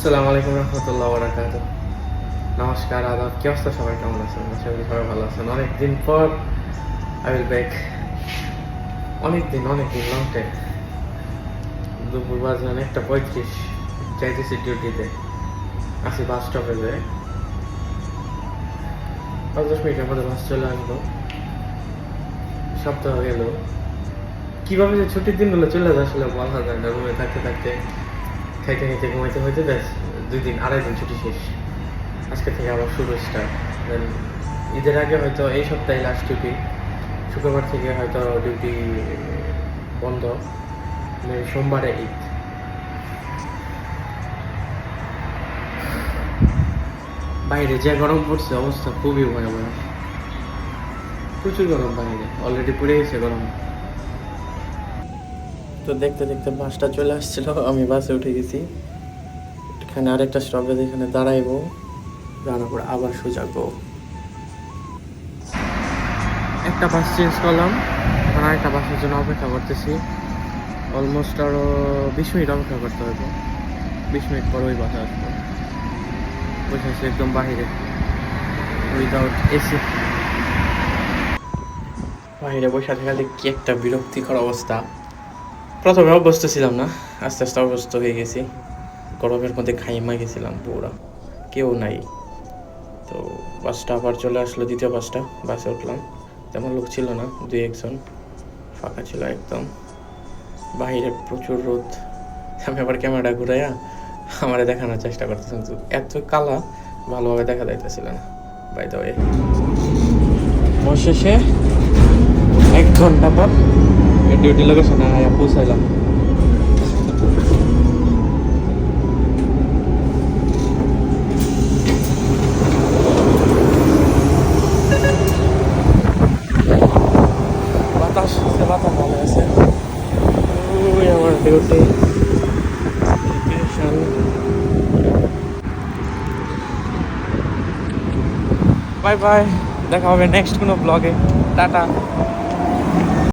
আসসালামু আলাইকুম রহমতুল্লাহ বারাকাতুহু। নমস্কার, আদাব, কি অবস্থা? সবাই কেমন আছেন? আশা করি সবাই ভালো আছেন। অনেকদিন পর আই উইল ব্যাক। অনেকদিন লং টাইম। দুপুর বাজে 1:35, যাইতেছি ডিউটিতে। আসি বাস স্টপে যায়, 5-10 মিনিটের মধ্যে বাস চলে আসবো। সপ্তাহ গেল, কিভাবে যে ছুটির দিনগুলো চলে যায় আসলে বলা যায় না। রুমে থাকতে থাকতে, খাইতে খাইতে, ঘুমাইতে হইতে ব্যাস 2-2.5 দিন ছুটি শেষ। আজকে থেকে আবার শুরু স্টার্ট। দেন ঈদের আগে হয়তো এই সপ্তাহে লাস্ট ডিউটি, শুক্রবার থেকে হয়তো ডিউটি বন্ধ, মানে সোমবারে ঈদ। বাইরে যে গরম পড়ছে, অবস্থা খুবই ভয়াবহ, প্রচুর গরম। বাইরে অলরেডি পড়ে গেছে গরম। তো দেখতে দেখতে বাসটা চলে আসছিল, আমি বাসে উঠে গেছি। এখানে আরেকটা স্টপেজ, এখানে দাঁড়াইবো, দাঁড়ানোর পর আবার সোজা গো। একটা বাস চেঞ্জ করলাম, এখন আরেকটা বাসের জন্য অপেক্ষা করতেছি। অলমোস্ট আরও 20 মিনিট অপেক্ষা করতে হবে। 20 মিনিট পর ওই বাসে আসবো। বসে আছি একদম বাহিরে, উইদাউট এসি। বাহিরে বসে থাকলে কি একটা বিরক্তিকর অবস্থা। প্রথমে অভ্যস্ত ছিলাম না, আস্তে আস্তে অভ্যস্ত হয়ে গেছি। গরমের মধ্যে খাইমা গেছিলাম পুরা, কেউ নাই। তো বাসটা আবার চলে আসলো, দ্বিতীয় বাসটা। বাসে উঠলাম, তেমন লোক ছিল না, 2-1 জন, ফাঁকা ছিল একদম। বাইরে প্রচুর রোদ। আমি আবার ক্যামেরাটা ঘুরাইয়া আমারে দেখানোর চেষ্টা করতেছেন, তো এত কালা ভালোভাবে দেখা যাইতেছিল না। বাই দ্য ওয়ে, অবশেষে 1 ঘন্টা পর ডিউটি লোকেশনে আয়া পৌঁছাইলাম। বাতাস ভালো আছে। ওই আমার ডিউটি লোকেশন। বাই বাই, দেখা হবে নেক্সট কোনো ব্লগে। টাটা।